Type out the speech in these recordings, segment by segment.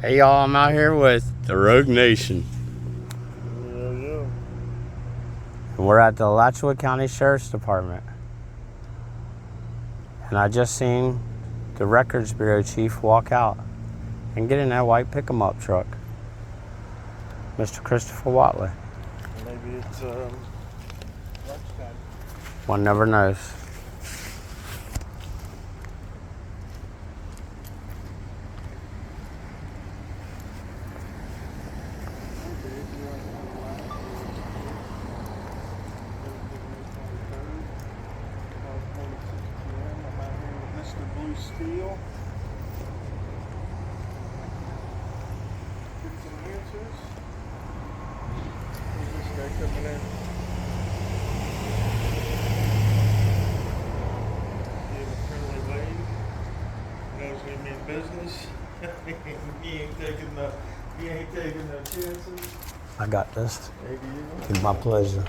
Hey y'all, I'm out here with the Rogue Nation. Yeah. And we're at the Alachua County Sheriff's Department. And I just seen the Records Bureau chief walk out and get in that white pick-em-up truck. Mr. Christopher Watley. Maybe it's lunchtime. One never knows. Steel. Get some answers. Who's this guy coming in? Give a friendly wave. Knows we mean business. he ain't taking no chances. I got this. Maybe you know. It's my pleasure.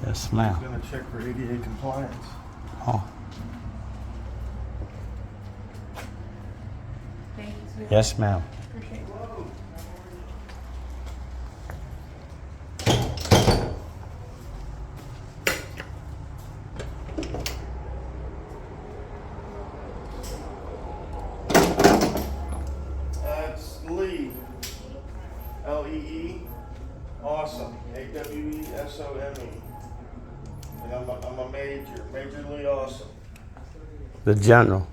Yes, ma'am. He's gonna check for ADA compliance. Oh. Yes, ma'am. That's Lee. Lee. Awesome. AWESOME. And I'm a majorly awesome. The general.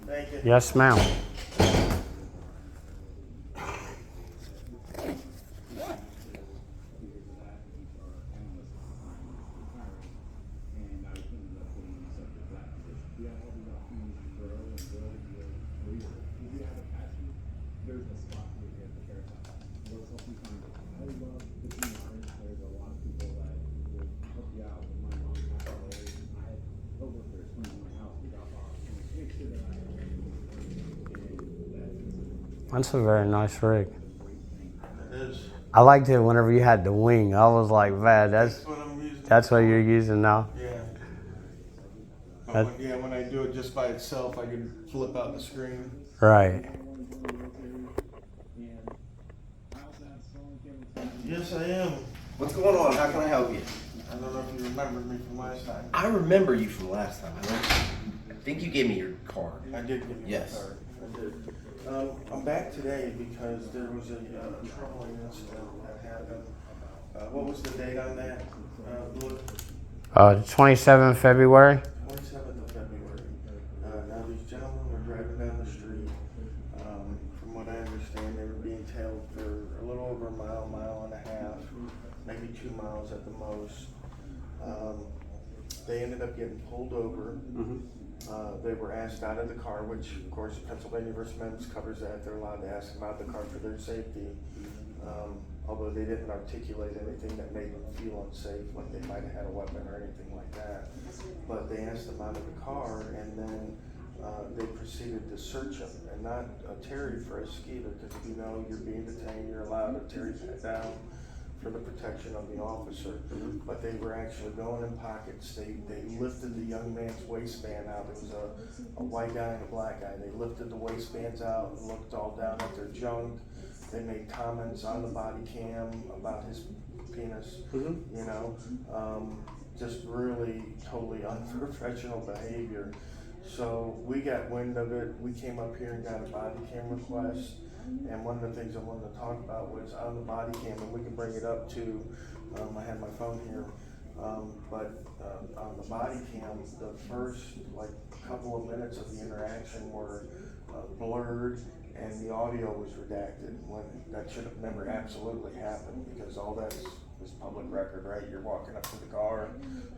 Thank you. Yes, ma'am. That's a very nice rig. It is. I liked it whenever you had the wing. I was like, man, That's what I'm using. that's what you're using now. Yeah. But when I do it just by itself, I can flip out the screen. Right. Yes, I am. What's going on? How can I help you? I don't know if you remembered me from last time. I remember you from last time. I think you gave me your card. I did give you Yes. a card. I did. I'm back today because there was a troubling incident that happened. What was the date on that? Blue? 27th February. 27th of February. Now these gentlemen were driving down the street. From what I understand, they were being tailed for a little over a mile and a half, maybe 2 miles at the most. They ended up getting pulled over. They were asked out of the car, which of course Pennsylvania v. MEMS covers that. They're allowed to ask them out of the car for their safety. Although they didn't articulate anything that made them feel unsafe, like they might have had a weapon or anything like that. But they asked them out of the car, and then they proceeded to search them, and not a Terry frisk either, because if you know you're being detained, you're allowed to Terry pat down for the protection of the officer. But they were actually going in pockets. They lifted the young man's waistband out. There was a white guy and a black guy. They lifted the waistbands out and looked all down at their junk. They made comments on the body cam about his penis, you know, just really totally unprofessional behavior. So we got wind of it. We came up here and got a body cam request. And one of the things I wanted to talk about was on the body cam, and we can bring it up to, I have my phone here, but on the body cam, the first couple of minutes of the interaction were blurred, and the audio was redacted, when that should have never absolutely happened, because all that is public record, right? You're walking up to the car,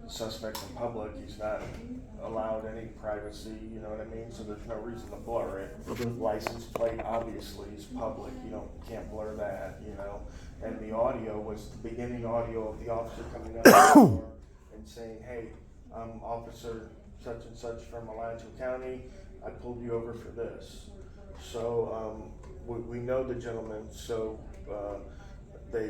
the suspect's in public, he's not allowed any privacy, you know what I mean? So there's no reason to blur it. License plate obviously is public, can't blur that, And the audio was the beginning audio of the officer coming up to the door and saying, hey, I'm officer such and such from Alachua County, I pulled you over for this. So we know the gentleman, so they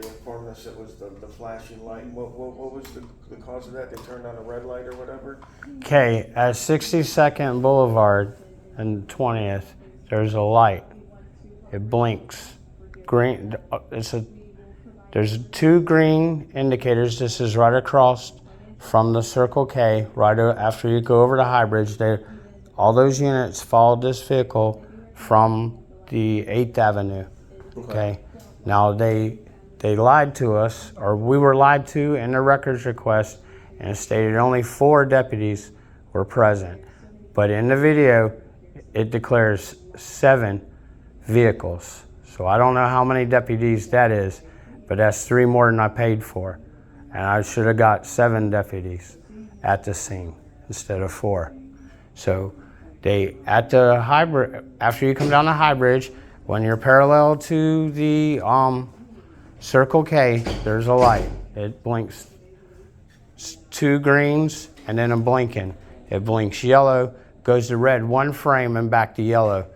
informed us it was the flashing light. What was the cause of that? They turned on a red light or whatever? Okay, at 62nd Boulevard and 20th, there's a light. It blinks. Green. There's 2 green indicators. This is right across from the Circle K. Right after you go over the High Bridge, all those units followed this vehicle from the 8th Avenue. Okay. Now they lied to us, or we were lied to in the records request, and it stated only 4 deputies were present. But in the video, it declares 7 vehicles. So I don't know how many deputies that is, but that's 3 more than I paid for. And I should have got 7 deputies at the scene instead of 4. So at the High Bridge, after you come down the High Bridge, when you're parallel to the Circle K, there's a light. It blinks 2 greens and then a blinking. It blinks yellow, goes to red 1 frame and back to yellow.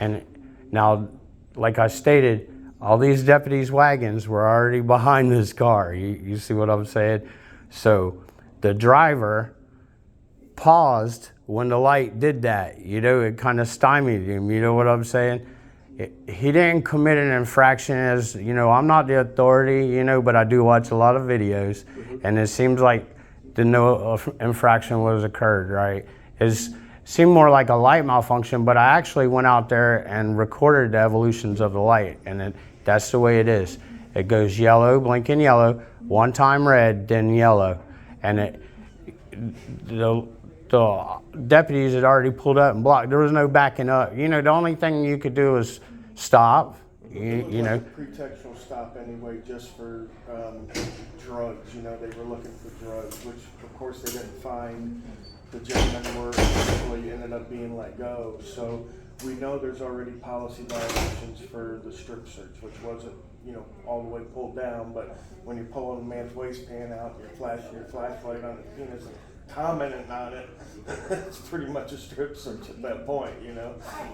And now, like I stated, all these deputies' wagons were already behind this car. You see what I'm saying? So the driver paused when the light did that. It kind of stymied him. You know what I'm saying? He didn't commit an infraction as, I'm not the authority, but I do watch a lot of videos. And it seems like no infraction was occurred, right? It seemed more like a light malfunction, but I actually went out there and recorded the evolutions of the light. And that's the way it is. It goes yellow, blinking yellow, 1 time red, then yellow. And the deputies had already pulled up and blocked. There was no backing up. The only thing you could do is stop. Like pretextual stop anyway, just for drugs. They were looking for drugs, which of course they didn't find. The gentlemen were eventually ended up being let go. So we know there's already policy violations for the strip search, which wasn't all the way pulled down. But when you're pulling a man's waistband out, you're flashing your flashlight on his penis and commenting on it, it's pretty much a strip search at that point.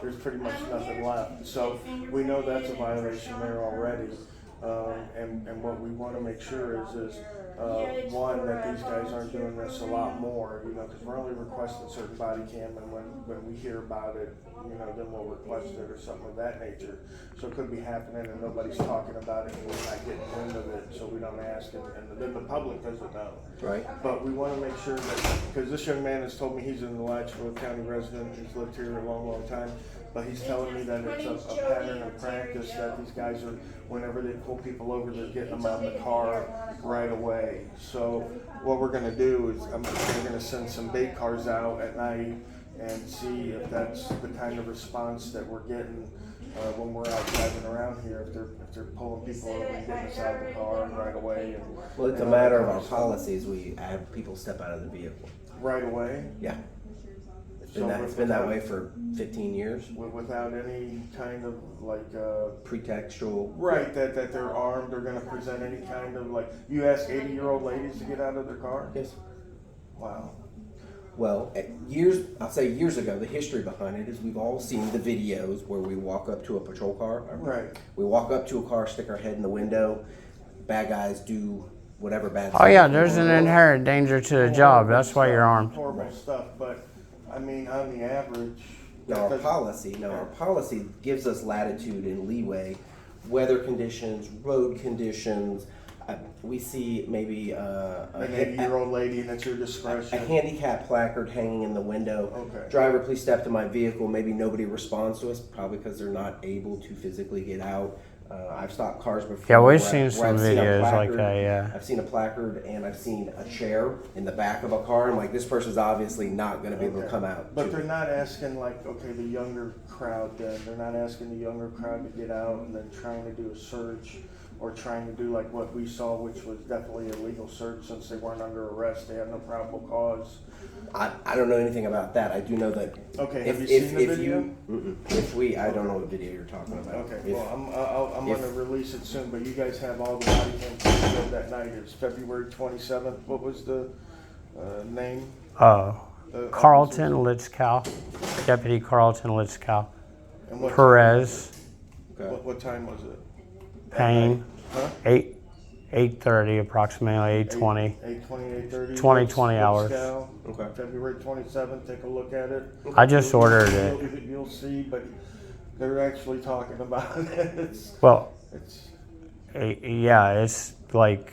There's pretty much nothing left. So we know that's a violation there already. And what we want to make sure is one, that these guys aren't doing this a lot more, because we're only requesting certain body cam, and when we hear about it, then we'll request it or something of that nature. So it could be happening and nobody's talking about it and we're not getting wind of it, so we don't ask it, and then the public doesn't know. Right. But we want to make sure that, because this young man has told me he's an Alachua County resident, he's lived here a long, long time, but he's telling me that it's a pattern of practice that these guys are, whenever they pull people over, they're getting them out of the car right away. So what we're going to do is we're going to send some bait cars out at night and see if that's the kind of response that we're getting when we're out driving around here. If they're pulling people over and getting us out of the car right away. Well, it's a matter of our policies. We have people step out of the vehicle right away. Yeah. It's been that way for 15 years. Without any kind of pretextual. Right, that they're armed, they're going to present any kind of you ask 80-year-old ladies to get out of their car? Yes. Wow. Well, I'll say years ago, the history behind it is we've all seen the videos where we walk up to a patrol car. Right. We walk up to a car, stick our head in the window, bad guys do whatever bad Oh yeah, there's an inherent danger to the job. That's why you're armed. Horrible stuff, but I mean, on the average. Our policy gives us latitude and leeway, weather conditions, road conditions. We see maybe an 80-year-old lady, and at your discretion. A handicap placard hanging in the window. Okay. Driver, please step to my vehicle. Maybe nobody responds to us, probably because they're not able to physically get out. I've stopped cars before. Yeah, we've seen some videos like that, yeah. I've seen a placard and I've seen a chair in the back of a car. I'm like, this person's obviously not going to be able to come out. But they're not asking the younger crowd then. They're not asking the younger crowd to get out and then trying to do a search or trying to do what we saw, which was definitely a legal search since they weren't under arrest. They had no probable cause. I don't know anything about that. I do know that. Okay, have you seen the video? I don't know what video you're talking about. Okay, I'm going to release it soon, but you guys have all the body cam footage that night. It's February 27th. What was the name? Carlton Litzkow, Deputy Carlton Litzkow. And what Perez. Okay. What time was it? Payne. Huh? 8:30 approximately, 8:20. 8:20, 8:30. 20 hours. Okay. February 27th, take a look at it. I just ordered it. You'll see, but they're actually talking about it. Well, It's yeah, it's like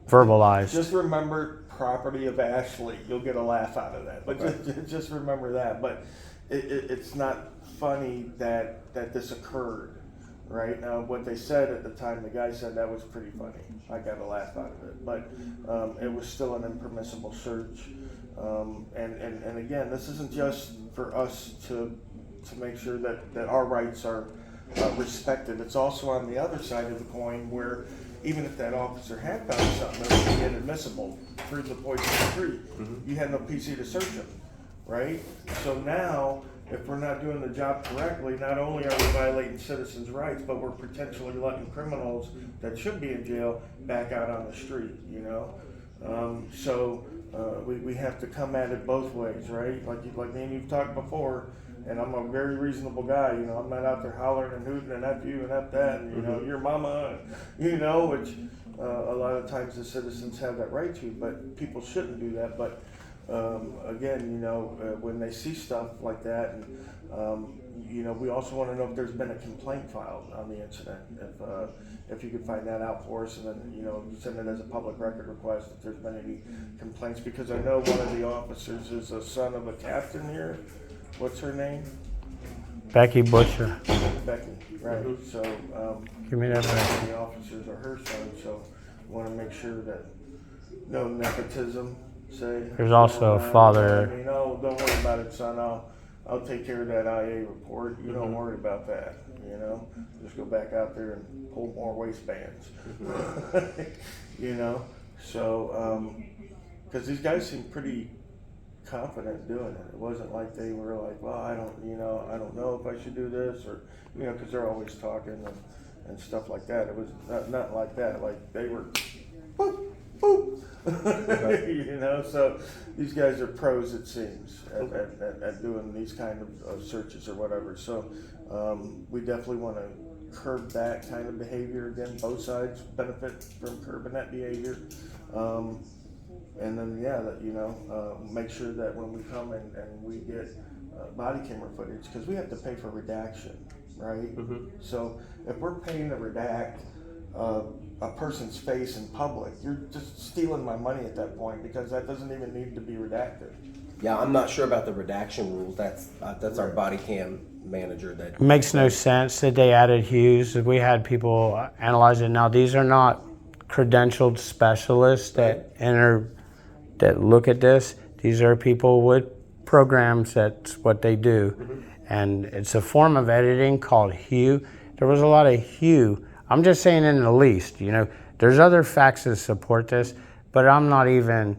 verbalized. just remember property of Ashley. You'll get a laugh out of that. But just remember that. But it's not funny that this occurred. Right now, what they said at the time, the guy said that was pretty funny. I got a laugh out of it, but it was still an impermissible search. And again, this isn't just for us to make sure that our rights are respected. It's also on the other side of the coin where even if that officer had found something that would be inadmissible, through the poison tree, you had no PC to search him, right? So now, if we're not doing the job correctly, not only are we violating citizens' rights, but we're potentially letting criminals that should be in jail back out on the street, you know? We have to come at it both ways, right? Like me and you've talked before, and I'm a very reasonable guy, you know, I'm not out there hollering and hooting and F you and F that, and, you know, your mama, you know, which a lot of times the citizens have that right to, but people shouldn't do that. But again, you know, when they see stuff like that, and you know, we also want to know if there's been a complaint filed on the incident. If you could find that out for us, and then, you know, send it as a public record request if there's been any complaints, because I know one of the officers is a son of a captain here. What's her name? Becky Butcher. Becky, right? So Give me that back. the officers are her son, so want to make sure that no nepotism. Say There's also a father. I mean, oh, don't worry about it, son. I'll take care of that IA report. You don't worry about that. You know, just go back out there and pull more waistbands. You know, so because these guys seem pretty confident doing it. It wasn't like they were like, well, I don't know if I should do this, or, you know, because they're always talking and stuff like that. It was not like that. Like they were, boop, boop. You know, so these guys are pros, it seems, at doing these kind of searches or whatever. So we definitely want to curb that kind of behavior. Again, both sides benefit from curbing that behavior. And then, yeah, that, you know, make sure that when we come and we get body camera footage, because we have to pay for redaction, right? So if we're paying to redact a person's face in public, you're just stealing my money at that point, because that doesn't even need to be redacted. Yeah, I'm not sure about the redaction rules. That's our body cam manager. That It makes no sense that they added hues. We had people analyze it. Now, these are not credentialed specialists that look at this. These are people with programs. That's what they do. And it's a form of editing called hue. There was a lot of hue. I'm just saying in the least, you know, there's other facts that support this, but I'm not even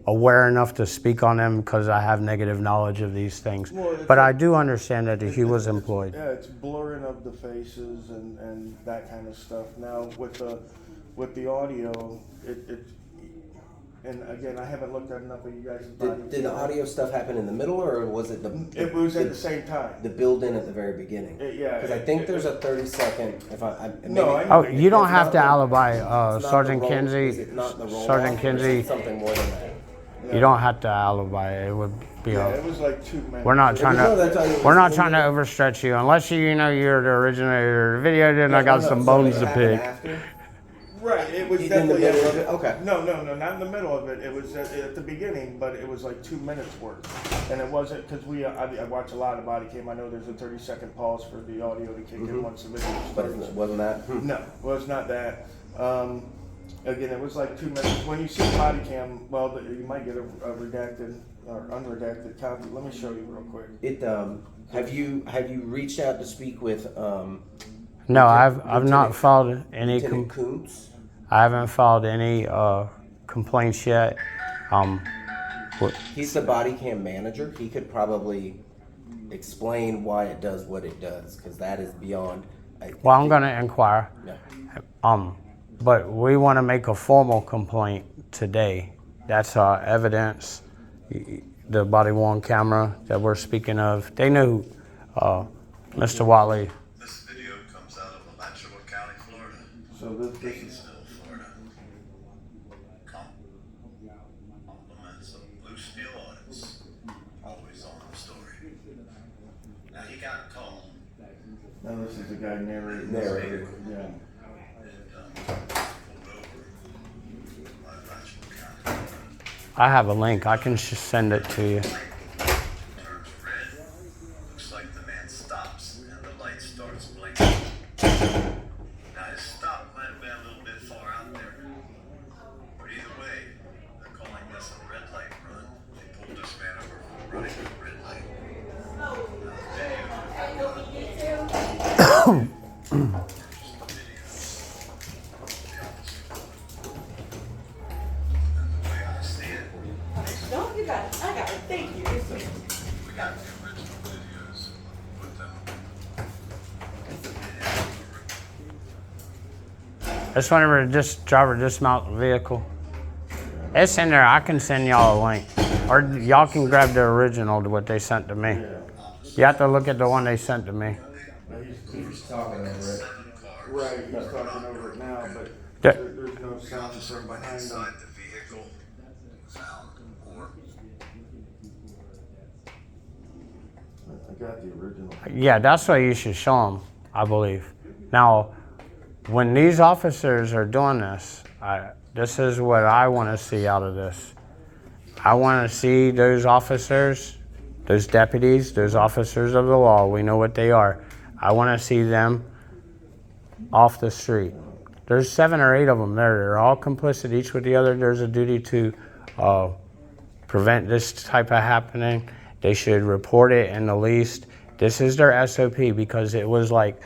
aware enough to speak on them because I have negative knowledge of these things. Well, but I do understand that the hue was employed. Yeah, it's blurring of the faces and that kind of stuff. Now with the audio, and again, I haven't looked at enough of you guys' body. Did the audio stuff happen in the middle, or was it It was at the same time. the build-in at the very beginning? Yeah. Because I think there's a 30-second. Oh, you don't have to the- alibi, it's not Sergeant the roll- Kinsey. Is it not the roll Sergeant off, or is it Kinsey. something more than that? You don't have to alibi. It would be. Yeah, it was like 2 minutes. We're not trying No, that's how it to. We're not was. trying to overstretch you, unless you know you're the originator of the video. Then I got No, some so bones it to happened pick. after? Right, it was In the definitely middle of it? Okay. No, not in the middle of it. It was at the beginning, but it was like 2 minutes worth, and it wasn't because I watch a lot of body cam. I know there's a 30-second pause for the audio to kick in once the video But starts. wasn't that? No, it was not that. Again, it was like 2 minutes. When you see body cam, well, you might get a redacted or unredacted copy. Let me show you real quick. Have you reached out to speak with No, I've not filed any. Lieutenant Kuntz? I haven't filed any complaints yet. He's the body cam manager. He could probably explain why it does what it does, because that is beyond. Well, I'm going to inquire. Yeah. But we want to make a formal complaint today. That's evidence. The body-worn camera that we're speaking of. They knew Mr. Watley. This video comes out of Alachua County, Florida. got a call. Now this is the guy narrating. Narrator. Yeah. I have a link. I can just send it to you. Turns red. Looks like the man stops and the light starts blinking. Now his stop might have been a little bit far out there. But either way, they're calling this a red light run. They pulled this man over for running a red light. No, you got it. I got it. Thank you. We got the original videos. Put them. I just whenever this driver dismount the vehicle. It's in there. I can send y'all a link. Or y'all can grab the original to what they sent to me. You have to look at the one they sent to me. He's talking over it. Right, he's talking over it now, but Yeah. there's no sound from behind Inside him. the vehicle. Sound or I got the original. Yeah, that's what you should show them, I believe. Now, when these officers are doing this, this is what I want to see out of this. I want to see those officers, those deputies, those officers of the law, we know what they are. I want to see them off the street. There's 7 or 8 of them there. They're all complicit, each with the other. There's a duty to prevent this type of happening. They should report it in the least. This is their SOP because it was like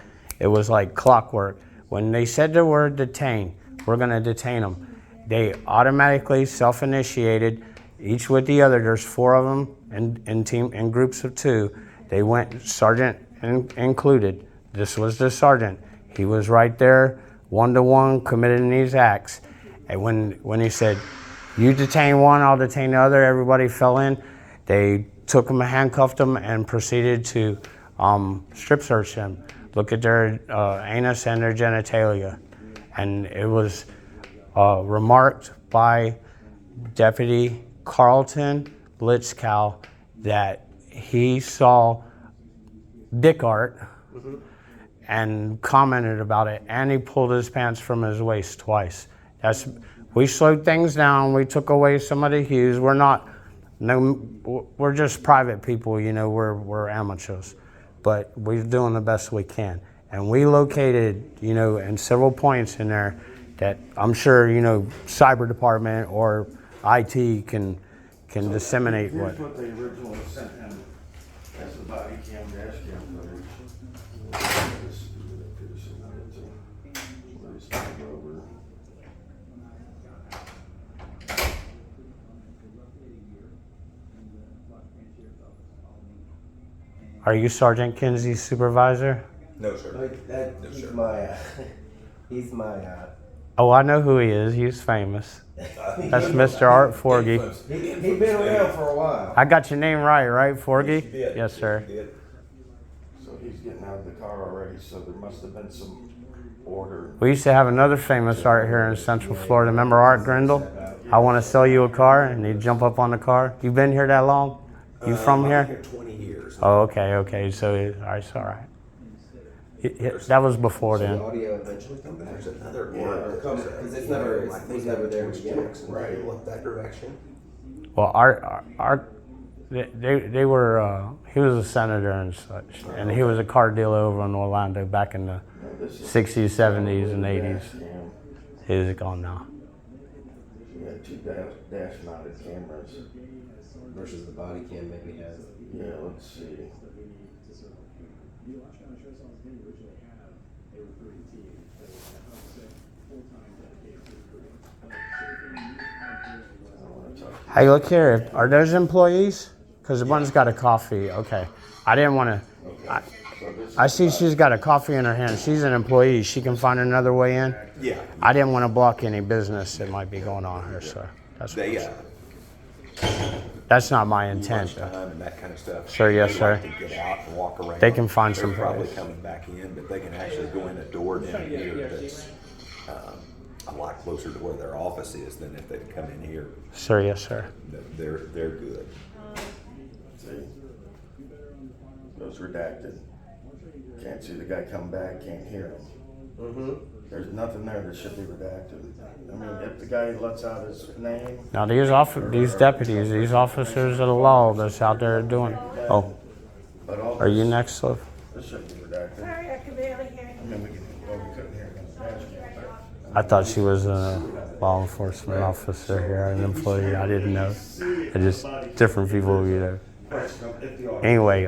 clockwork. When they said the word detain, we're going to detain them. They automatically self-initiated, each with the other. There's 4 of them in groups of 2. They went, sergeant included. This was the sergeant. He was right there, 1-to-1, committing these acts. And when he said, you detain one, I'll detain the other, everybody fell in. They took them, handcuffed them, and proceeded to strip search them. Look at their anus and their genitalia. And it was remarked by Deputy Carlton Blitzkow that he saw dick art and commented about it, and he pulled his pants from his waist twice. We slowed things down. We took away some of the hues. We're just private people, you know. We're amateurs, but we're doing the best we can. And we located, you know, in several points in there that I'm sure, you know, cyber department or IT can disseminate Here's what they originally sent him. That's the body cam, dash cam footage. This is what Peterson wanted to. Let me start over. Are you Sergeant Kinsey's supervisor? No, sir. He's my Oh, I know who he is. He's famous. That's Mr. Art Forgy. He's been around for a while. I got your name right, Forgy? You did. Yes, sir. You did. So he's getting out of the car already, so there must have been some order. We used to have another famous Art here in Central Florida. Remember Art Grindle? I want to sell you a car, and he'd jump up on the car. You been here that long? You from I've here? been here 20 years. Oh, okay. So it's all right. That was before The then. audio eventually come back. There's another Yeah, one. because it's never, it was never there to begin with. Right. Look that direction. Well, they were. He was a senator and such, and he was a car dealer over in Orlando back in the This is 60s, 70s, and 80s. dash cam. He's gone now. We had 2 dash mounted cameras. Versus the body cam maybe has. Yeah, let's see. Hey, look here. Are those employees? Because one's got a coffee. Okay. I didn't want to. So this I see she's got a coffee in her hand. She's an employee. She can find another way in. Yeah. I didn't want to block any business that might be going on here, sir. That's what I'm They, saying. That's not my intent. lunchtime and that kind of stuff. Sir, yes, They sir. like to get out and walk around. They can find They're some probably place. coming back in, but they can actually go in a door down here that's a lot closer to where their office is than if they'd come in here. Sir, yes, sir. They're good. see. Those redacted. Can't see the guy come back, can't hear him. Mm-hmm. There's nothing there that should be redacted. I mean, if the guy lets out his name, Now these deputies, these officers of the law that's out there doing. Oh, but all are you this, next, Liv? this shouldn't be redacted. Sorry, I could barely hear I mean, we couldn't hear him on the dash cam, I thought she was a law enforcement officer here, an employee. I didn't know. I just different people, you know. Anyway,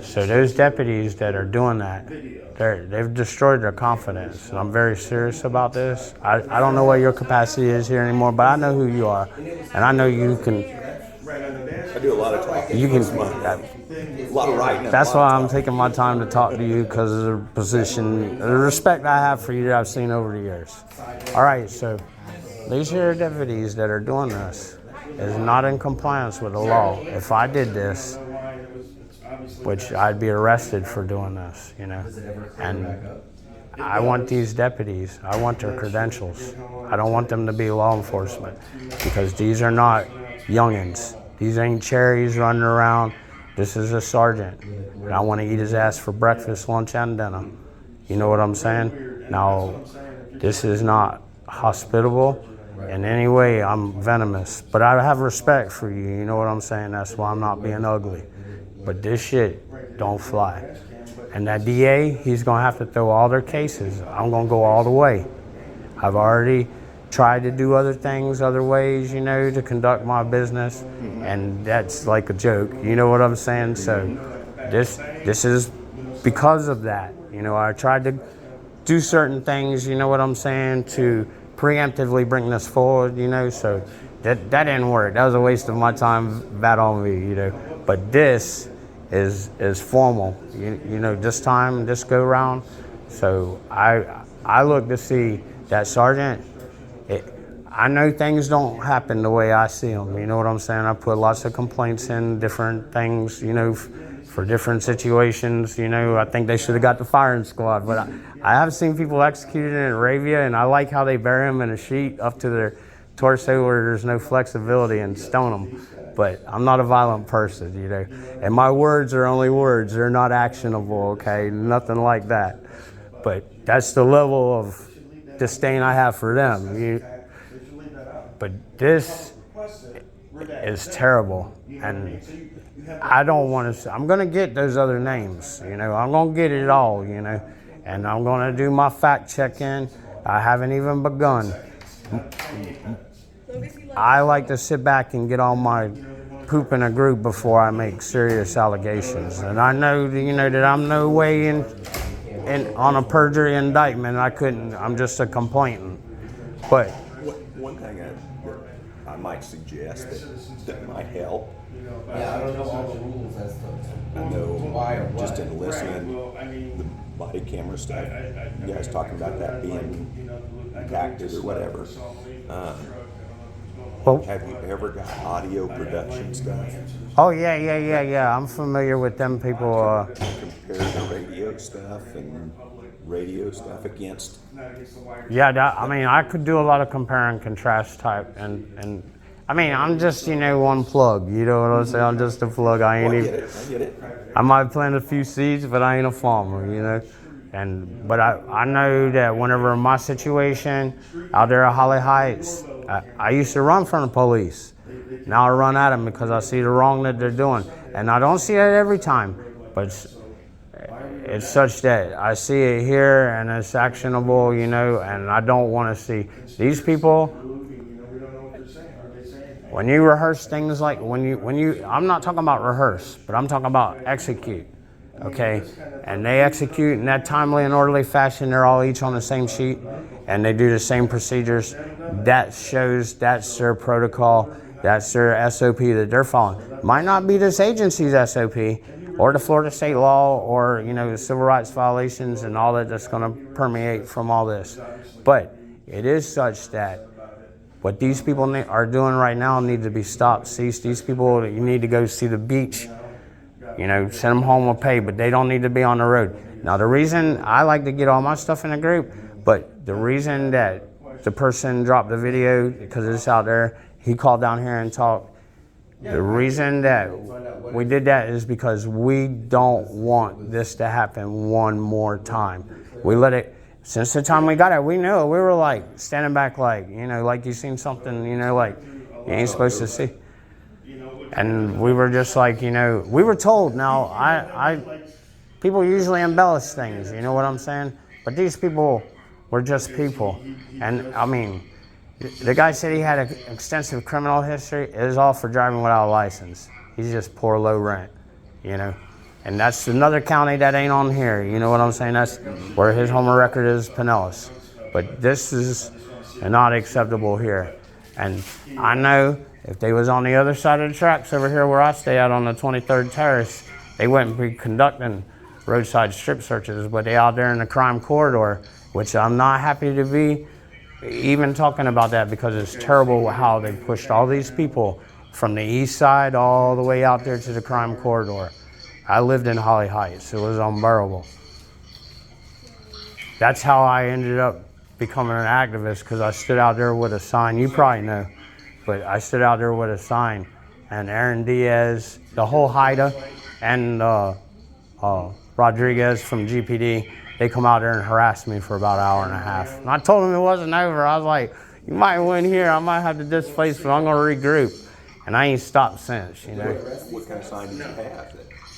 so those deputies that are doing that, they've destroyed their confidence, and I'm very serious about this. I don't know what your capacity is here anymore, but I know who you are, and I know you can. I do a lot of talking. You can. A lot of writing. That's why I'm taking my time to talk to you, because of the position, the respect I have for you that I've seen over the years. All right, so these here deputies that are doing this is not in compliance with the law. If I did this, which I'd be arrested for doing this, you know, and I want these deputies, I want their credentials. I don't want them to be law enforcement, because these are not youngins. These ain't cherries running around. This is a sergeant, and I want to eat his ass for breakfast, lunch, and dinner. You know what I'm saying? Now, this is not hospitable in any way. I'm venomous, but I have respect for you. You know what I'm saying? That's why I'm not being ugly. But this shit don't fly. And that DA, he's gonna have to throw all their cases. I'm gonna go all the way. I've already tried to do other things, other ways, you know, to conduct my business, and that's like a joke. You know what I'm saying? So this is because of that. You know, I tried to do certain things, you know what I'm saying, to preemptively bring this forward, you know, so that didn't work. That was a waste of my time, bad on me, you know. But this is formal, you know, this time, this go round. So I look to see that sergeant. I know things don't happen the way I see them. You know what I'm saying? I put lots of complaints in, different things, you know, for different situations. You know, I think they should have got the firing squad. But I have seen people executed in Arabia, and I like how they bury them in a sheet up to their torso where there's no flexibility and stone them. But I'm not a violent person, you know. And my words are only words. They're not actionable, okay? Nothing like that. But that's the level of disdain I have for them. But this is terrible, and I don't want to. I'm going to get those other names, you know. I'm going to get it all, you know, and I'm going to do my fact checking. I haven't even begun. I like to sit back and get all my poop in a group before I make serious allegations, and I know, you know, that I'm no way in on a perjury indictment. I'm just a complainant, but. One thing I might suggest that might help. Yeah, I don't know all the rules as to I know why or just what. in listening, the body camera stuff, you guys talking about that being redacted or whatever. Well, Have you ever got audio production stuff? oh yeah. I'm familiar with them people. Compare the radio stuff and radio stuff against. Yeah, I mean, I could do a lot of compare and contrast type, and I mean, I'm just, you know, one plug. You know what I'm saying? I'm just a plug. I ain't I even. get it. I might plant a few seeds, but I ain't a farmer, you know. But I know that whenever in my situation out there at Holly Heights, I used to run from the police. Now I run at them because I see the wrong that they're doing, and I don't see it every time, but it's such that I see it here and it's actionable, you know, and I don't want to see these people. When you rehearse things like when you I'm not talking about rehearse, but I'm talking about execute, okay? And they execute in that timely and orderly fashion. They're all each on the same sheet, and they do the same procedures. That shows that's their protocol. That's their SOP that they're following. Might not be this agency's SOP, or the Florida state law, or, you know, the civil rights violations and all that's going to permeate from all this. But it is such that what these people are doing right now need to be stopped, ceased. These people, you need to go see the beach, you know, send them home with pay, but they don't need to be on the road. Now, the reason I like to get all my stuff in a group, but the reason that the person dropped the video, because it's out there, he called down here and talked, The reason that we did that is because we don't want this to happen one more time. We let it, since the time we got it, we knew it. We were like standing back like, you know, like you seen something, you know, like you ain't supposed to see. And we were just like, you know, we were told. Now, people usually embellish things, you know what I'm saying? But these people were just people. And I mean, the guy said he had an extensive criminal history. It is all for driving without a license. He's just poor, low rent, you know? And that's another county that ain't on here, you know what I'm saying? That's where his home record is, Pinellas. But this is not acceptable here. And I know if they was on the other side of the tracks over here where I stay out on the 23rd Terrace, they wouldn't be conducting roadside strip searches, but they out there in the crime corridor, which I'm not happy to be even talking about that because it's terrible how they pushed all these people from the east side all the way out there to the crime corridor. I lived in Holly Heights. It was unbearable. That's how I ended up becoming an activist, because I stood out there with a sign. You probably know, but I stood out there with a sign, and Aaron Diaz, the whole Haida, and Rodriguez from GPD, they come out there and harassed me for about an hour and a half. And I told them it wasn't over. I was like, you might win here. I might have to displace, but I'm going to regroup. And I ain't stopped since, you know. What kind of sign did you have?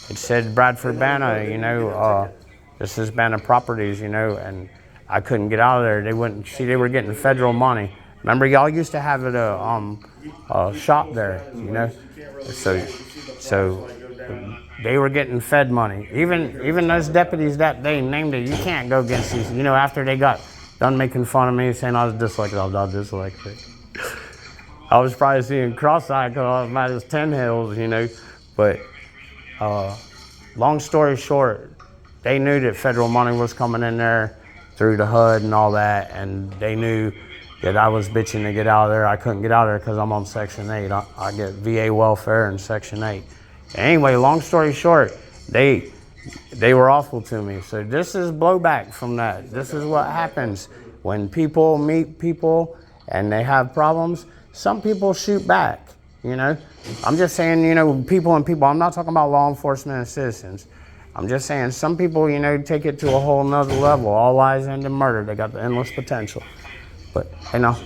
It said Bradford Banna, you know, this is Banna Properties, you know, and I couldn't get out of there. They wouldn't, see, they were getting federal money. Remember, y'all used to have a shop there, you know? So they were getting fed money. Even those deputies that they named it, you can't go against these, you know, after they got done making fun of me, saying I was dyslexic, I was dyslexic. I was probably seeing cross-eyed because I was mad as 10 hills, you know, but long story short, they knew that federal money was coming in there through the HUD and all that, and they knew that I was bitching to get out of there. I couldn't get out of there because I'm on Section 8. I get VA welfare in Section 8. Anyway, long story short, they were awful to me. So this is blowback from that. This is what happens when people meet people and they have problems. Some people shoot back, you know. I'm just saying, you know, people and people. I'm not talking about law enforcement and citizens. I'm just saying some people, you know, take it to a whole nother level. All lies end in murder. They got the endless potential. But, you know,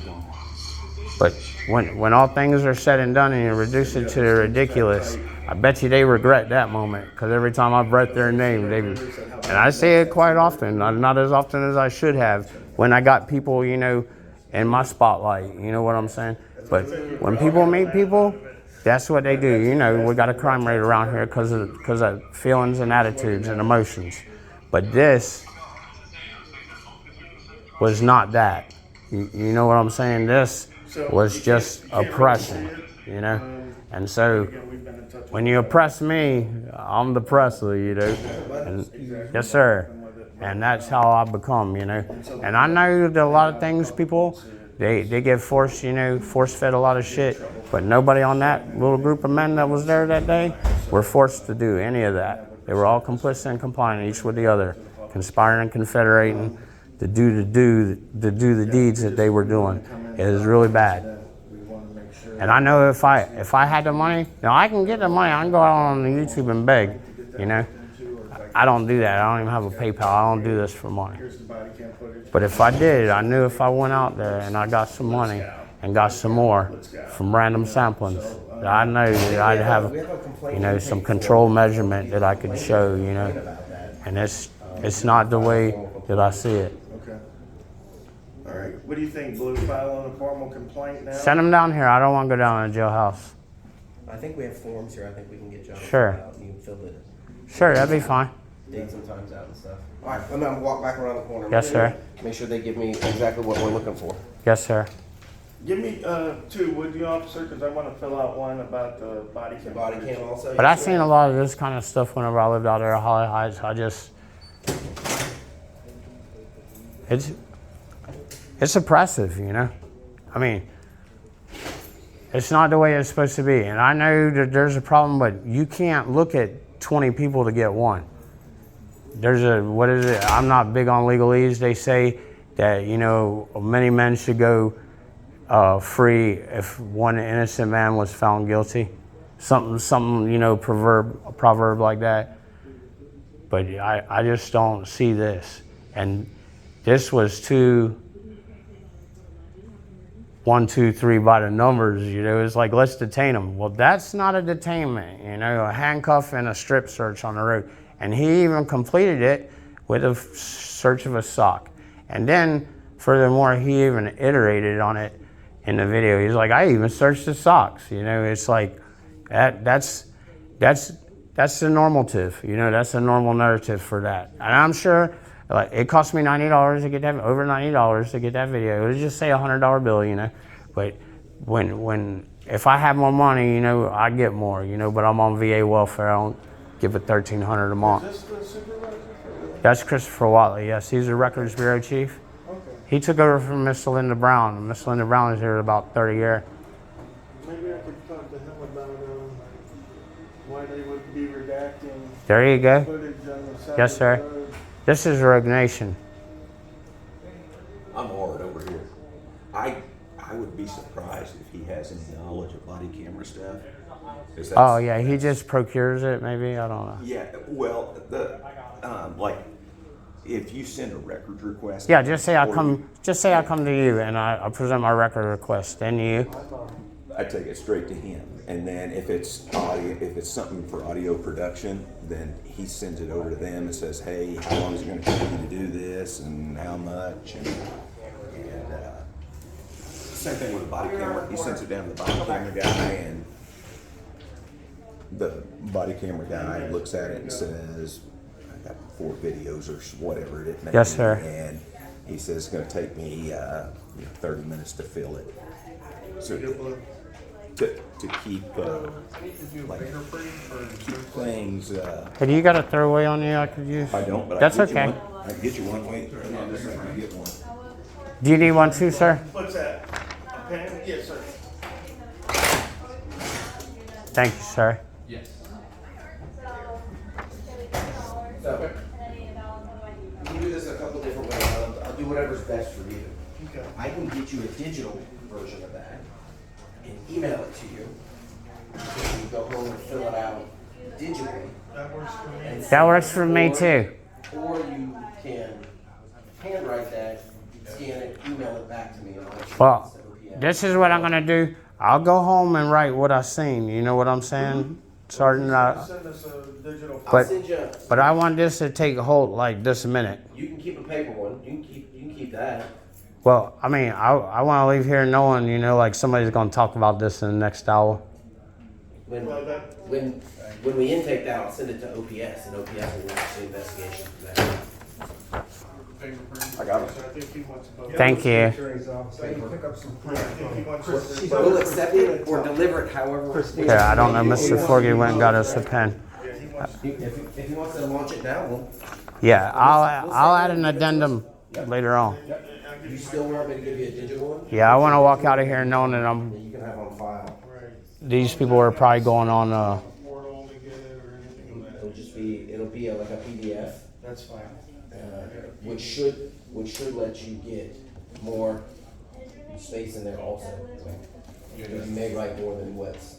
but when all things are said and done and you reduce it to the ridiculous, I bet you they regret that moment, because every time I've read their name, and I say it quite often, not as often as I should have, when I got people, you know, in my spotlight, you know what I'm saying? But when people meet people, that's what they do. You know, we got a crime rate around here because of feelings and attitudes and emotions. But this was not that. You know what I'm saying? This was just oppression, you know? And so when you oppress me, I'm the oppressor, you know? And, yes, sir. And that's how I become, you know? And I know that a lot of things, people, they get forced, you know, force-fed a lot of shit, but nobody on that little group of men that was there that day were forced to do any of that. They were all complicit and compliant, each with the other, conspiring and confederating to do the deeds that they were doing. It is really bad. And I know if I had the money, now I can get the money, I can go out on YouTube and beg, you know. I don't do that. I don't even have a PayPal. I don't do this for money. But if I did, I knew if I went out there and I got some money and got some more from random samplings, that I know that I'd have, you know, some control measurement that I could show, you know. And it's not the way that I see it. Okay. All right. What do you think, Blue? Filing a formal complaint now? Send them down here. I don't want to go down to the jailhouse. I think we have forms here. I think we can get John Sure. out and you can fill the Sure, that'd be fine. dates and times out and stuff. All right, I'm gonna walk back around the corner. Yes, sir. Make sure they give me exactly what we're looking for. Yes, sir. Give me two, would you, officer? Because I want to fill out one about the body cam. Body cam also. But I've seen a lot of this kind of stuff whenever I lived out there at Holly Heights. It's oppressive, you know? I mean, it's not the way it's supposed to be. And I know that there's a problem, but you can't look at 20 people to get one. What is it? I'm not big on legalese. They say that, you know, many men should go free if one innocent man was found guilty. something, you know, a proverb like that. But I just don't see this. And this was 1, 2, 3 by the numbers, you know, it's like, let's detain him. Well, that's not a detainment, you know, a handcuff and a strip search on the road. And he even completed it with a search of a sock. And then, furthermore, he even iterated on it in the video. He's like, I even searched the socks, you know, it's like, that's the normative, you know, that's the normal narrative for that. And I'm sure, like, it cost me $90 to get that, over $90 to get that video. It was just say a $100 bill, you know. But if I have more money, you know, I get more, you know. But I'm on VA welfare. I don't give it $1,300 a month. Is this the supervisor? That's Christopher Watley. Yes, he's the Records Bureau chief. Okay. He took over from Miss Linda Brown. Miss Linda Brown is here about 30 years. Maybe I could talk to him about why they would be redacting There you go. footage on the side Yes, of sir. the road. This is Rogue Nation. I'm hard over here. I would be surprised if he has any knowledge of body camera stuff. 'Cause that's- Oh yeah, he just procures it. Maybe I don't know. Yeah, well, like, if you send a records request. Yeah, just say I or come. Just say I come to you and I present my record request. Then you. I take it straight to him, and then if it's audio, if it's something for audio production, then he sends it over to them and says, "Hey, how long is it going to take you to do this, and how much?" And same thing with the body camera. He sends it down to the body camera guy, and the body camera guy looks at it and says, "I got 4 videos or whatever it may be." Yes, sir. And he says it's going to take me 30 minutes to fill it. So to keep keep things. Hey, do you got a throwaway on you I could use? I don't, but That's I can get okay. you one. I can get you one. Wait, hang on just a second. I get one. Do you need one too, sir? What's that? A pen? Yes, sir. Thank you, sir. So, you can do this a couple different ways. I'll do whatever's best for you. Okay. I can get you a digital version of that and email it to you. So you go home and fill it out digitally. That works for me. and That works for me too. Or you can handwrite that, scan it, email it back to me. And I'll let you know Well, it's OPM. this is what I'm gonna do. I'll go home and write what I seen. You know what I'm saying, Sergeant? Send us a digital file. I'll but- send you. But I want this to take hold like this minute. You can keep a paper one. You can keep that. Well, I mean, I want to leave here knowing, you know, like somebody's gonna talk about this in the next hour. When Well, that- when we intake that, I'll send it to OPS, and OPS will launch the investigation from there. I got it. So I think he wants both. Thank you. Attorney's office. I can pick up some I think he wants us to- We'll accept it or deliver it however. Yeah, I don't know. Mr. Forgy went and got us a pen. Yeah, he wants. If he wants to launch it now, well, Yeah, I'll add an addendum later on. you still want me to give you a digital one? Yeah, I want to walk out of here knowing that That you can have on file. Right. these people are probably going on. Portal to get it or anything like It'll that. just be, like a PDF, That's fine. which should let you get more space in there also. You may write more than what's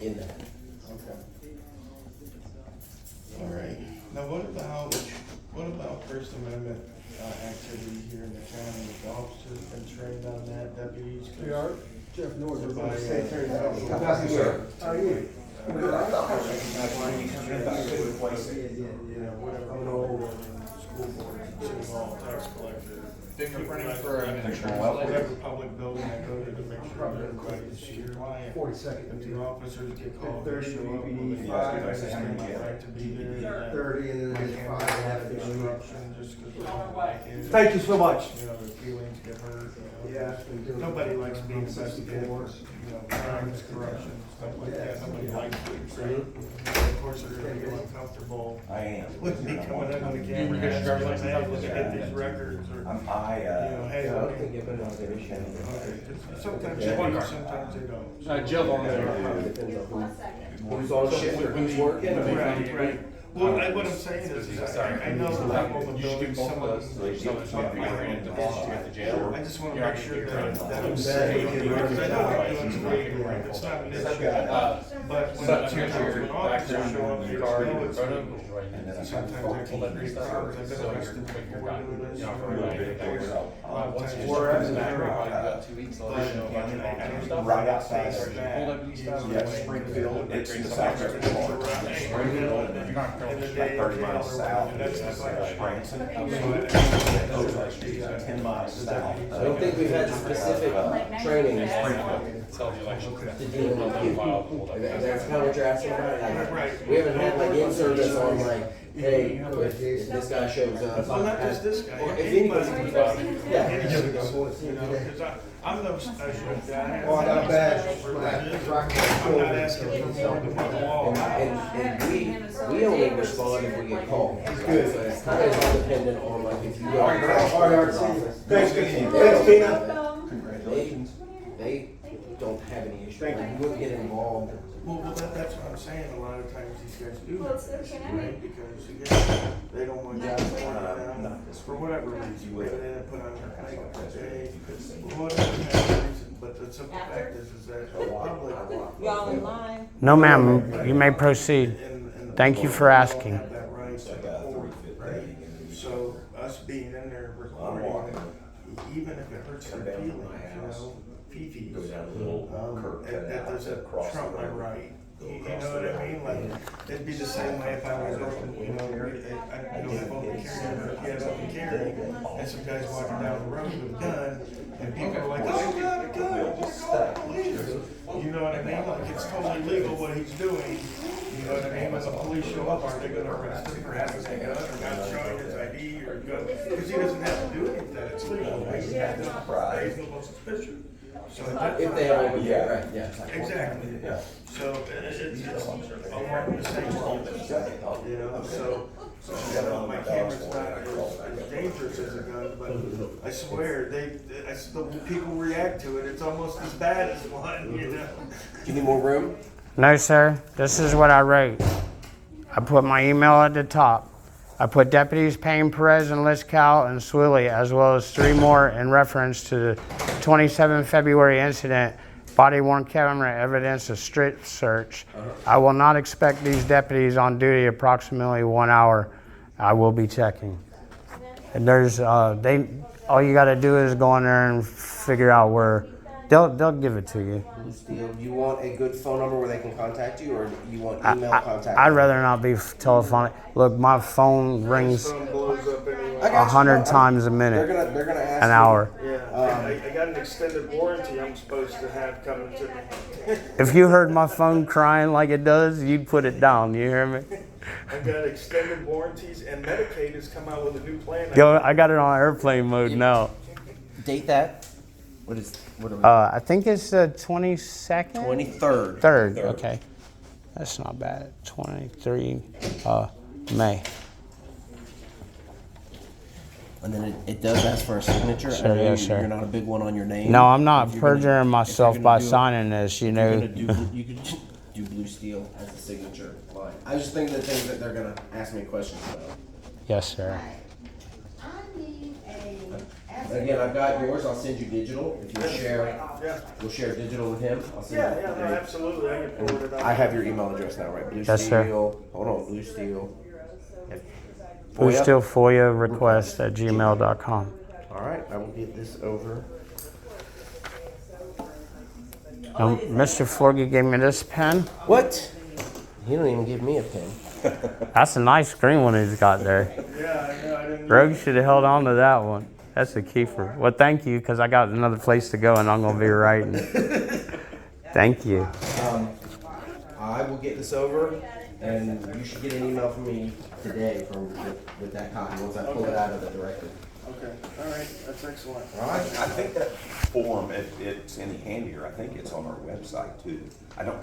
in that. Okay. All right. Now, what about First Amendment activity here in the county? The officers been trained on that, deputies? We are. Jeff Norton, By, the state attorney's office. Good Nothing, sir. How are you? You know, whatever, school board, city hall, tax collector. Fingerprinting for whatever public building I go to make sure everybody's compliant. 42nd. If the officers get called, they 30 show up, EPD, they 5, understand my right to be there. 30, and then I there's can't 5 have after the disruption just because we're not like it. Thank you so much. You know, their feelings get hurt, you know. Yeah, it's been doing. Nobody likes being investigated for, you know, crimes, corruption, stuff like that. Nobody likes being trained. Of course, they're gonna be uncomfortable I am. with me coming in on the camera. Like, hey, look at these records or, you know, hey, I look don't at. think they've been on the issue. Okay, sometimes they do, sometimes they don't. Jill on there. Depends on who's on shift or who's working. Right, right. Well, what I'm saying is I know that people in the building, some of them, I just wanna make sure that I'm safe, because I know we're doing some legal, it's not an issue. But when an officer show up, you know it's legal. Sometimes there can be problems, I've been arrested before doing this. A lot of times. Whereas in Iowa, 2 weeks Right outside Yeah, Springfield, it's in the south of like 30 miles south of Branson. 10 miles south. I don't think we've had specific training to deal with people. That's kind of what you're asking about. Like, we haven't had like in-service on like, hey, if this guy shows up. Well, not just this guy, Or if anybody. anybody. Yeah. I'm no special guy. Oh, I got a badge. I'm not asking for someone to put the wall. And we only respond if we get called. Good. So it's kind of dependent on like if you go. Thanks, Tina. Congratulations. They don't have any issue. Like, you wouldn't get involved. Well, that's what I'm saying, a lot of times these guys do that, right, because again, they don't want to get down, for whatever reason, they didn't put on their makeup that day, whatever reason, but the simple fact is that the public. Y'all in line? No, ma'am, you may proceed. and Thank you for asking. have that right to record, right? So us being in there recording, even if it hurts their feelings, you know, fifis, that doesn't trump my right. You know what I mean? Like, it'd be the same way if I was open, you know, I don't have open carry, he has open carry, and some guy's walking down the road with a gun, and people are like, oh, God, a gun, oh, God, please. You know what I mean? Like, it's totally legal what he's doing. You know what I mean? When the police show up, are they gonna arrest him for having a gun or not showing his ID or gun? Because he doesn't have to do any of that, it's legal. He has no reasonable suspicion. So If they have open carry, right, yeah. exactly. So it's along the same lines, you know, so my camera's not as dangerous as a gun, but I swear, the people react to it, it's almost as bad as one, you know? Do you need more room? No, sir, this is what I wrote. I put my email at the top. I put deputies Payne, Perez, and Liscow and Swilly, as well as 3 more in reference to the 27 February incident, body-worn camera evidence of strip search. I will not expect these deputies on duty approximately 1 hour. I will be checking. And there's, all you gotta do is go in there and figure out where, they'll give it to you. Do you want a good phone number where they can contact you, or do you want email contact? I'd rather not be telephonic. Look, my phone rings Phone blows up anyway. 100 times a minute, They're gonna ask an hour. Yeah, I got an extended warranty I'm supposed to have coming to me. If you heard my phone crying like it does, you'd put it down. You hear me? I've got extended warranties, and Medicaid has come out with a new plan. Yo, I got it on airplane mode now. Date that. What are we? I think it's the 22nd? 23rd. Third, okay. That's not bad. 23 May. And then it does ask for a signature. Sure, I know yes, sir. You're not a big one on your name. No, I'm not If you're gonna- perjuring if myself you're by gonna do it- signing this, you You're know. gonna do, you could do blue steel as a signature line. I just think the things that they're gonna ask me questions about. Yes, sir. I need And again, I've got yours. I'll send you digital. If you share, Yeah, we'll share digital with him. I'll send yeah, you. no, absolutely, I can forward it on. I have your email address now, right? Blue Yes, sir. Steel. Hold on, Blue Steel. Blue Foya? Steel FOIA request at gmail.com. All right, I will get this over. Mr. Forgy gave me this pen. What? He don't even give me a pen. That's a nice green one he's got there. Yeah, I know, I didn't. Rogue should have held on to that one. That's a keeper. Well, thank you, because I got another place to go and I'm going to be writing. Thank you. I will get this over, and you should get an email from me today with that copy once I pull it out of the directive. Okay, all right, that's excellent. All I right. think that form, if it's any handier, I think it's on our website too. I don't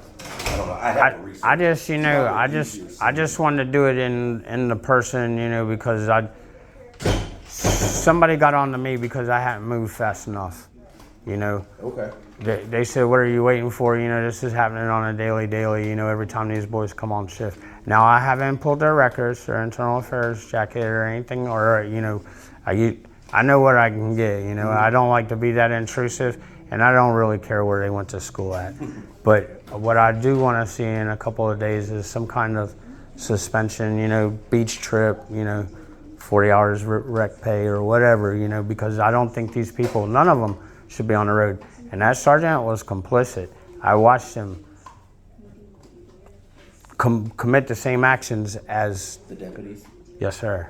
know. I have to research. I just, you know, I just wanted to do it in the person, you know, because somebody got on to me because I hadn't moved fast enough. You know, Okay. they said, what are you waiting for? You know, this is happening on a daily, you know, every time these boys come on shift. Now, I haven't pulled their records, their internal affairs jacket or anything, or, you know, I know what I can get, you know. I don't like to be that intrusive, and I don't really care where they went to school at. But what I do want to see in a couple of days is some kind of suspension, you know, beach trip, you know, 40 hours rec pay or whatever, you know, because I don't think these people, none of them should be on the road. And that sergeant was complicit. I watched him commit the same actions as The deputies. yes, sir.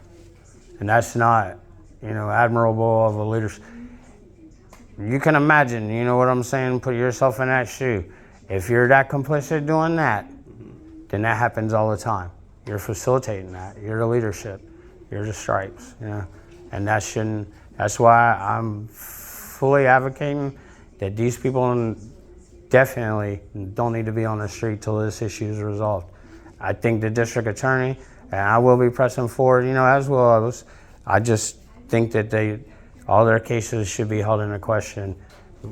And that's not, you know, admirable of a leader. You can imagine, you know what I'm saying? Put yourself in that shoe. If you're that complicit doing that, then that happens all the time. You're facilitating that. You're the leadership. You're the stripes, you know. And that shouldn't, that's why I'm fully advocating that these people definitely don't need to be on the street till this issue is resolved. I think the district attorney, and I will be pressing forward, you know, as well as I just think that all their cases should be held into question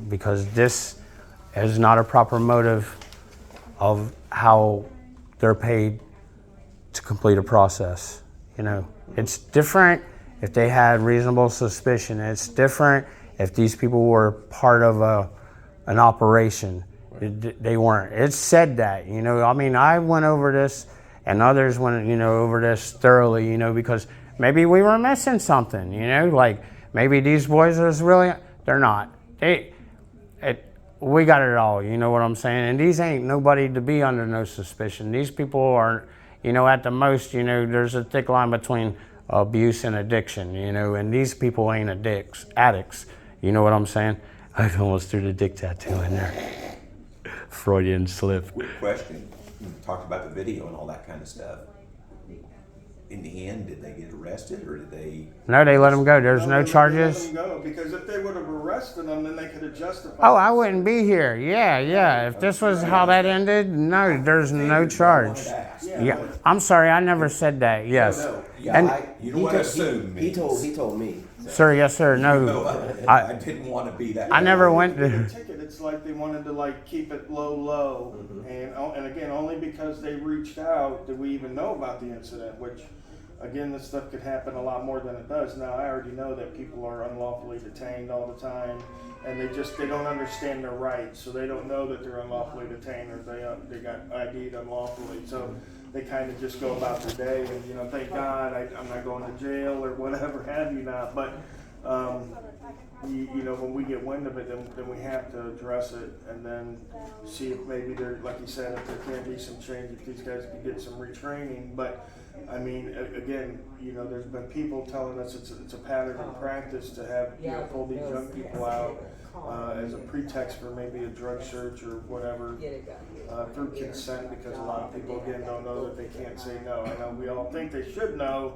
because this is not a proper motive of how they're paid to complete a process. You know, it's different if they had reasonable suspicion. It's different if these people were part of an operation. They weren't. It said that, you know. I mean, I went over this and others went, you know, over this thoroughly, you know, because maybe we were missing something, you know, like maybe these boys was really, they're not. We got it all, you know what I'm saying? And these ain't nobody to be under no suspicion. These people are, you know, at the most, you know, there's a thick line between abuse and addiction, you know, and these people ain't addicts, you know what I'm saying? I almost threw the dick tattoo in there. Freudian slip. Quick question. You talked about the video and all that kind of stuff. In the end, did they get arrested or did they? No, they let them go. There's no They charges. let them go because if they would have arrested them, then they could have justified. Oh, I wouldn't be here. Yeah. If this was how that ended, no, there's no charge. Yeah, I'm sorry, I never said that. Yes. No. Yeah, And you don't want to assume me. He told me. sir, yes, sir. No, No, I didn't want to be that. I never went The to. ticket, it's like they wanted to like keep it low, and again, only because they reached out did we even know about the incident, which. Again, this stuff could happen a lot more than it does. Now, I already know that people are unlawfully detained all the time, and they don't understand their rights, so they don't know that they're unlawfully detained or they got ID'd unlawfully. So they kind of just go about their day, and you know, thank God I'm not going to jail or whatever have you not. But you know, when we get wind of it, then we have to address it and then see if maybe there, like you said, if there can be some change, if these guys can get some retraining. But I mean, again, you know, there's been people telling us it's a pattern in practice to have, you know, pull these young people out as a pretext for maybe a drug search or whatever through consent, because a lot of people, again, don't know that they can't say no. I know we all think they should know,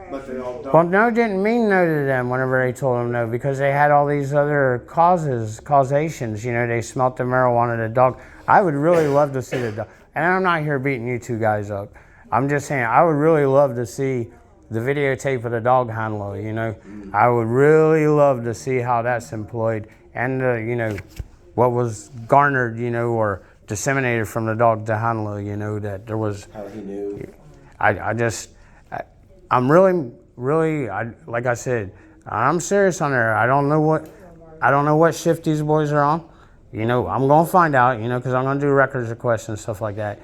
but they all don't. Well, no didn't mean no to them whenever they told them no, because they had all these other causations. You know, they smelt the marijuana, the dog. I would really love to see the dog. And I'm not here beating you two guys up. I'm just saying, I would really love to see the videotape of the dog handler, you know. I would really love to see how that's employed and, you know, what was garnered, you know, or disseminated from the dog to handler, you know, that there was. How he knew. I'm really, like I said, I'm serious on there. I don't know what shift these boys are on. You know, I'm going to find out, you know, because I'm going to do records requests and stuff like that.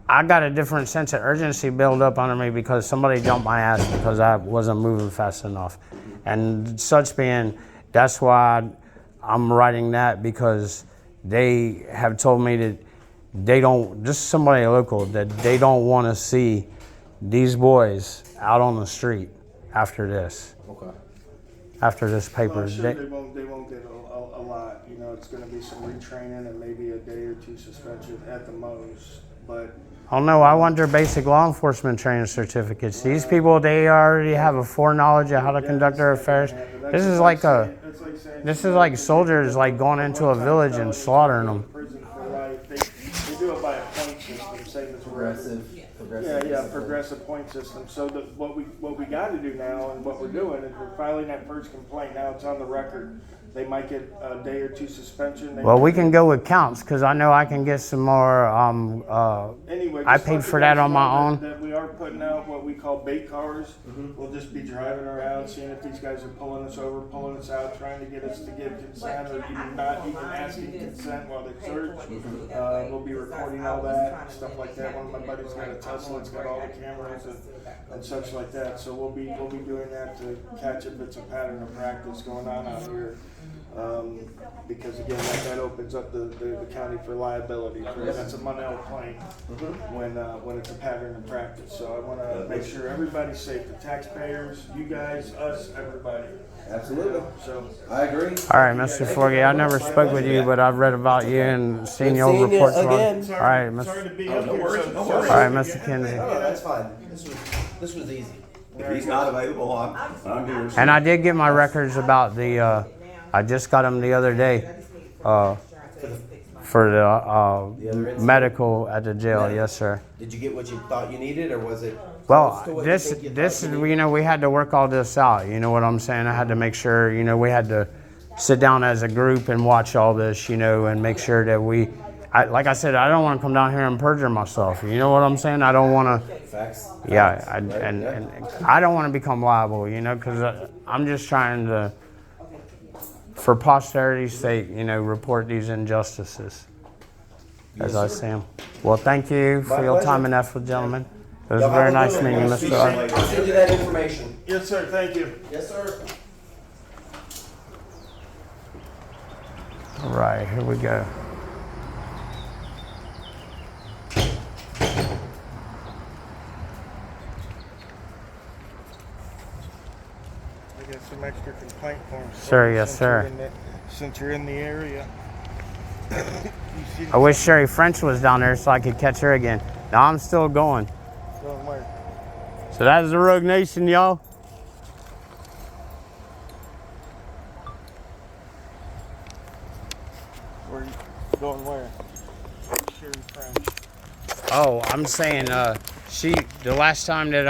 I got a different sense of urgency build up under me because somebody jumped my ass because I wasn't moving fast enough. And such being, that's why I'm writing that, because they have told me that they don't, just somebody local, that they don't want to see these boys out on the street after this. Okay. After this paper. Well, I'm sure they won't get a lot. You know, it's going to be some retraining and maybe a day or two suspension at the most. But oh no, I want their basic law enforcement training certificates. These people, they already have a foreknowledge of how to conduct their affairs. This is like soldiers like going into a village and slaughtering them. Prison for life. They do it by a point system, same as Progressive. Progressive point system. So what we got to do now, and what we're doing, is we're filing that first complaint. Now it's on the record. They might get a day or two suspension. They Well, might we can get- go with counts because I know I can get some more. Anyway, I just paid let for the that guys on my know own. that we are putting out what we call bait cars. We'll just be driving around, seeing if these guys are pulling us over, pulling us out, trying to get us to give consent or even not even asking consent while they search. We'll be recording all that, stuff like that. One of my buddies got a Tesla, it's got all the cameras and such like that. So we'll be doing that to catch if it's a pattern of practice going on out here. Because again, that opens up the county for liability. That's a Monell claim when it's a pattern of practice. So I want to make sure everybody's safe, the taxpayers, you guys, us, everybody. Absolutely. So I agree. All right, Mr. Forgey, I never spoke with you, but I've read about you and seen your Seeing you reports. again. All right, sorry to Mr. be up no here. worries, so- no sorry worries. All right, to Mr. get- Kinsey. No, that's fine. This was easy. If he's not available, I'm here. And I did get my records about the. I just got them the other day. For the medical at the jail, yes, sir. Did you get what you thought you needed, or was it? Well, close to what this you think you this thought you needed? you know we had to work all this out. You know what I'm saying? I had to make sure we had to sit down as a group and watch all this, and make sure that like I said, I don't want to come down here and perjure myself. You know what I'm saying? I don't want to. Facts. Yeah, and I don't want to become liable. Because I'm just trying to, for posterity's sake, report these injustices as I see them. Well, thank you for My your time pleasure. and effort, gentlemen. It was Y'all very have a nice good meeting you, one. Mr. Art. I'll send you that information. Yes, sir. Thank you. Yes, sir. All right, here we go. I got some extra complaint forms. for Sir, you yes, since sir. you're in since you're in the area. You see I wish Sherry French was down there so I could catch her again. Now I'm still going. going where? So that's the Rogue Nation, y'all. Where you going where? Sherry French. Oh, I'm saying, the last time that